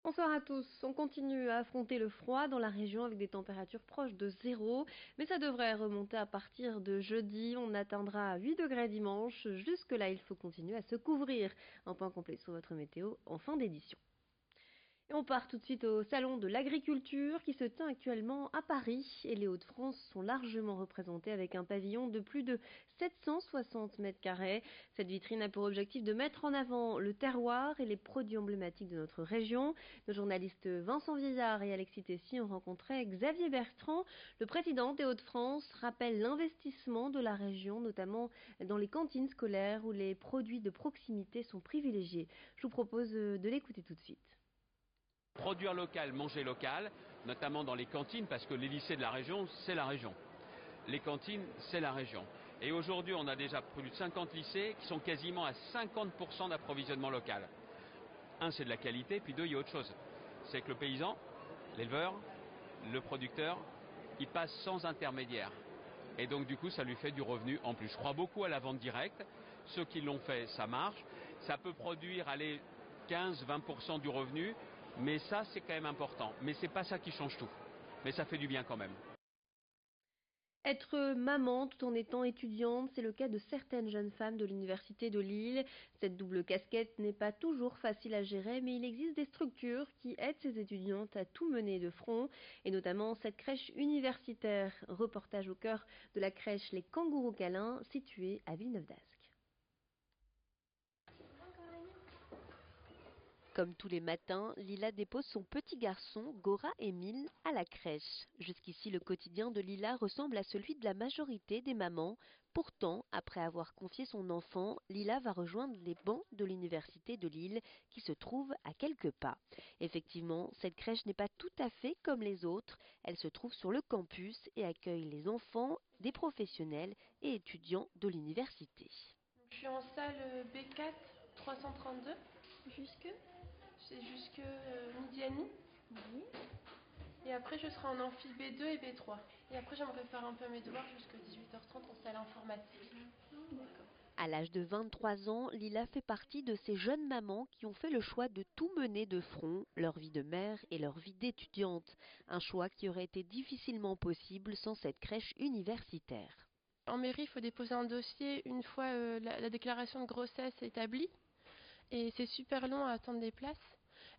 Bonsoir à tous. On continue à affronter le froid dans la région avec des températures proches de 0, mais ça devrait remonter à partir de jeudi. On atteindra 8 degrés dimanche. Jusque-là, il faut continuer à se couvrir. Un point complet sur votre météo en fin d'édition. Et on part tout de suite au Salon de l'Agriculture qui se tient actuellement à Paris. Et les Hauts-de-France sont largement représentés avec un pavillon de plus de 760 mètres carrés. Cette vitrine a pour objectif de mettre en avant le terroir et les produits emblématiques de notre région. Nos journalistes Vincent Vieillard et Alexis Tessy ont rencontré Xavier Bertrand. Le président des Hauts-de-France rappelle l'investissement de la région, notamment dans les cantines scolaires où les produits de proximité sont privilégiés. Je vous propose de l'écouter tout de suite. Produire local, manger local, notamment dans les cantines, parce que les lycées de la région, c'est la région. Les cantines, c'est la région. Et aujourd'hui, on a déjà plus de 50 lycées qui sont quasiment à 50% d'approvisionnement local. Un, c'est de la qualité, puis deux, il y a autre chose. C'est que le paysan, l'éleveur, le producteur, il passe sans intermédiaire. Et donc, du coup, ça lui fait du revenu en plus. Je crois beaucoup à la vente directe. Ceux qui l'ont fait, ça marche. Ça peut produire, 15-20% du revenu. Mais ça, c'est quand même important. Mais c'est pas ça qui change tout. Mais ça fait du bien quand même. Être maman tout en étant étudiante, c'est le cas de certaines jeunes femmes de l'Université de Lille. Cette double casquette n'est pas toujours facile à gérer, mais il existe des structures qui aident ces étudiantes à tout mener de front, et notamment cette crèche universitaire. Reportage au cœur de la crèche Les Kangourous Câlins, située à Villeneuve-d'Ascq. Comme tous les matins, Lila dépose son petit garçon, Gora Émile, à la crèche. Jusqu'ici, le quotidien de Lila ressemble à celui de la majorité des mamans. Pourtant, après avoir confié son enfant, Lila va rejoindre les bancs de l'Université de Lille, qui se trouve à quelques pas. Effectivement, cette crèche n'est pas tout à fait comme les autres. Elle se trouve sur le campus et accueille les enfants, des professionnels et étudiants de l'université. Je suis en salle B4 332. C'est jusque midi et demi. Oui. Et après, je serai en amphi B2 et B3. Et après, j'aimerais faire un peu mes devoirs jusqu'à 18h30 en salle informatique. D'accord. À l'âge de 23 ans, Lila fait partie de ces jeunes mamans qui ont fait le choix de tout mener de front, leur vie de mère et leur vie d'étudiante. Un choix qui aurait été difficilement possible sans cette crèche universitaire. En mairie, il faut déposer un dossier une fois la déclaration de grossesse établie. Et c'est super long à attendre des places.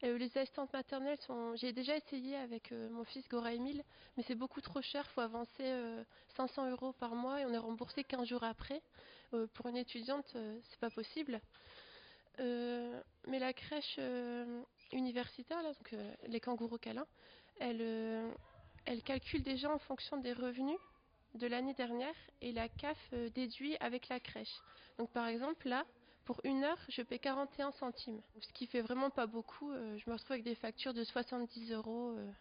Les assistantes maternelles J'ai déjà essayé avec mon fils Gora Émile, mais c'est beaucoup trop cher. Il faut avancer 500 € par mois et on est remboursé 15 jours après. Pour une étudiante, c'est pas possible. Mais la crèche universitaire, là, donc, les Kangourous Câlins, elle calcule déjà en fonction des revenus de l'année dernière et la CAF déduit avec la crèche. Donc par exemple là, pour 1 heure, je paie 41 centimes, ce qui fait vraiment pas beaucoup. Je me retrouve avec des factures de 70 €.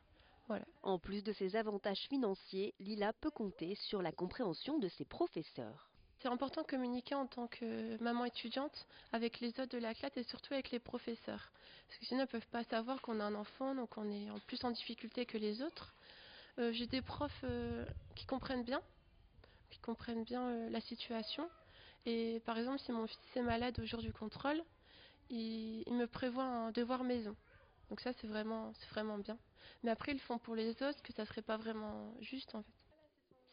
Voilà. En plus de ces avantages financiers, Lila peut compter sur la compréhension de ses professeurs. C'est important de communiquer en tant que maman étudiante avec les autres de la classe et surtout avec les professeurs. Parce que sinon, ils ne peuvent pas savoir qu'on a un enfant, donc on est en plus en difficulté que les autres. J'ai des profs qui comprennent bien la situation. Et par exemple, si mon fils est malade au jour du contrôle, il me prévoit un devoir maison. Donc ça, c'est vraiment bien. Mais après, ils le font pour les autres, que ça serait pas vraiment juste en fait.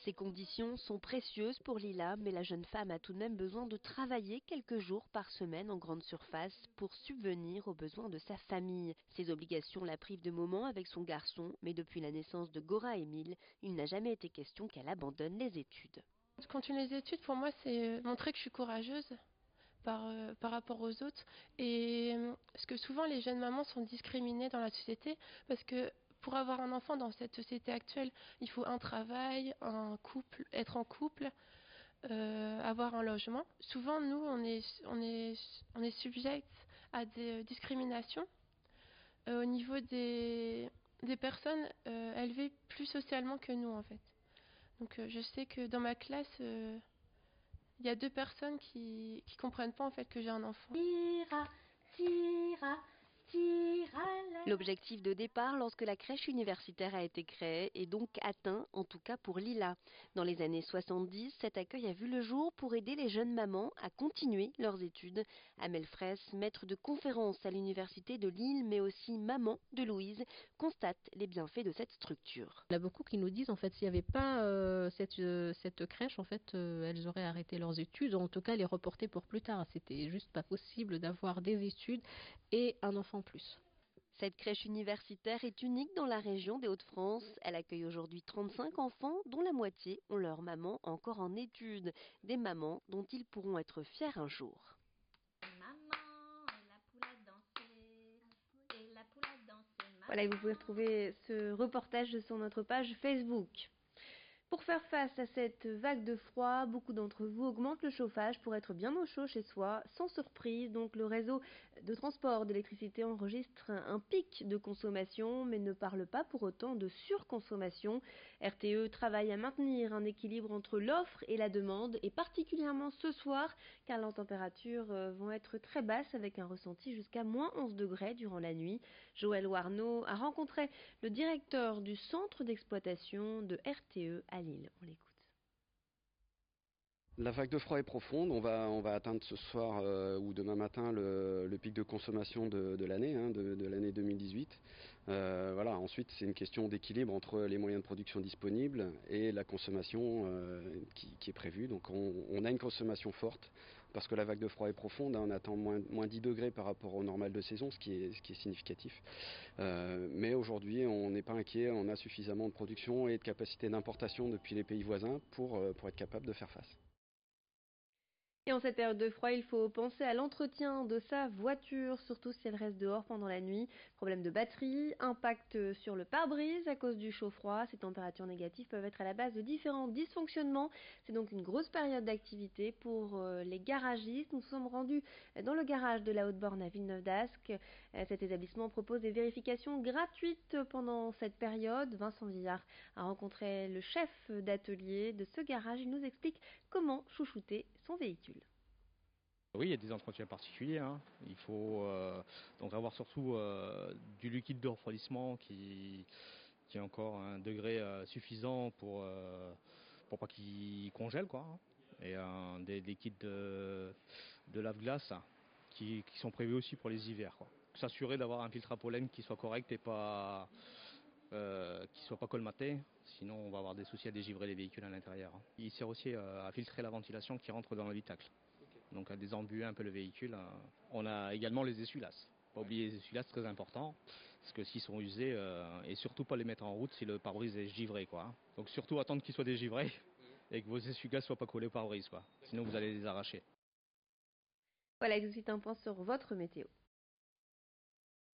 Ces conditions sont précieuses pour Lila, mais la jeune femme a tout de même besoin de travailler quelques jours par semaine en grande surface pour subvenir aux besoins de sa famille. Ses obligations la privent de moments avec son garçon, mais depuis la naissance de Gora Émile, il n'a jamais été question qu'elle abandonne les études. Continuer les études, pour moi, c'est montrer que je suis courageuse par rapport aux autres. Et parce que souvent, les jeunes mamans sont discriminées dans la société parce que pour avoir un enfant dans cette société actuelle, il faut un travail, un couple, être en couple, avoir un logement. Souvent, nous, on est subject à des discriminations au niveau des personnes élevées plus socialement que nous, en fait. Donc, je sais que dans ma classe, il y a 2 personnes qui comprennent pas en fait que j'ai un enfant. Tira, tira, tira la L'objectif de départ lorsque la crèche universitaire a été créée est donc atteint, en tout cas pour Lila. Dans les années 70, cet accueil a vu le jour pour aider les jeunes mamans à continuer leurs études. Amel Fraisse, maître de conférence à l'université de Lille, mais aussi maman de Louise, constate les bienfaits de cette structure. Il y a beaucoup qui nous disent en fait s'il n'y avait pas cette crèche, en fait, elles auraient arrêté leurs études, ou en tout cas les reporter pour plus tard. C'était juste pas possible d'avoir des études et un enfant en plus. Cette crèche universitaire est unique dans la région des Hauts-de-France. Elle accueille aujourd'hui 35 enfants, dont la moitié ont leur maman encore en études. Des mamans dont ils pourront être fiers un jour. Voilà, et vous pouvez retrouver ce reportage sur notre page Facebook. Pour faire face à cette vague de froid, beaucoup d'entre vous augmentent le chauffage pour être bien au chaud chez soi, sans surprise. Donc le réseau de transport d'électricité enregistre un pic de consommation, mais ne parle pas pour autant de surconsommation. RTE travaille à maintenir un équilibre entre l'offre et la demande, et particulièrement ce soir, car les températures vont être très basses avec un ressenti jusqu'à moins 11 degrés durant la nuit. Joël Warneau a rencontré le directeur du centre d'exploitation de RTE à Lille. On l'écoute. La vague de froid est profonde, on va atteindre ce soir ou demain matin le pic de consommation de l'année, de l'année 2018. Voilà. Ensuite, c'est une question d'équilibre entre les moyens de production disponibles et la consommation qui est prévue. Donc on a une consommation forte parce que la vague de froid est profonde, on attend moins 10 degrés par rapport au normal de saison, ce qui est significatif. Mais aujourd'hui, on n'est pas inquiet, on a suffisamment de production et de capacité d'importation depuis les pays voisins pour être capable de faire face. Et en cette période de froid, il faut penser à l'entretien de sa voiture, surtout si elle reste dehors pendant la nuit. Problème de batterie, impact sur le pare-brise à cause du chaud-froid. Ces températures négatives peuvent être à la base de différents dysfonctionnements. C'est donc une grosse période d'activité pour les garagistes. Nous sommes rendus dans le garage de la Haute-Borne à Villeneuve-d'Ascq. Cet établissement propose des vérifications gratuites pendant cette période. Vincent Villard a rencontré le chef d'atelier de ce garage. Il nous explique comment chouchouter son véhicule. Oui, il y a des entretiens particuliers. Il faut donc avoir surtout du liquide de refroidissement qui est encore à un degré suffisant pour pas qu'il congèle, quoi. Et des liquides de lave-glace qui sont prévus aussi pour les hivers, quoi. S'assurer d'avoir un filtre à pollen qui soit correct et pas qui soit pas colmaté, sinon on va avoir des soucis à dégivrer les véhicules à l'intérieur. Il sert aussi à filtrer la ventilation qui rentre dans l'habitacle, donc à désembuer un peu le véhicule. On a également les essuie-glaces. Pas oublier les essuie-glaces, très important, parce que s'ils sont usés, et surtout pas les mettre en route si le pare-brise est givré, quoi. Donc surtout attendre qu'ils soient dégivrés et que vos essuie-glaces soient pas collés au pare-brise, quoi. Sinon vous allez les arracher. Voilà, tout de suite un point sur votre météo.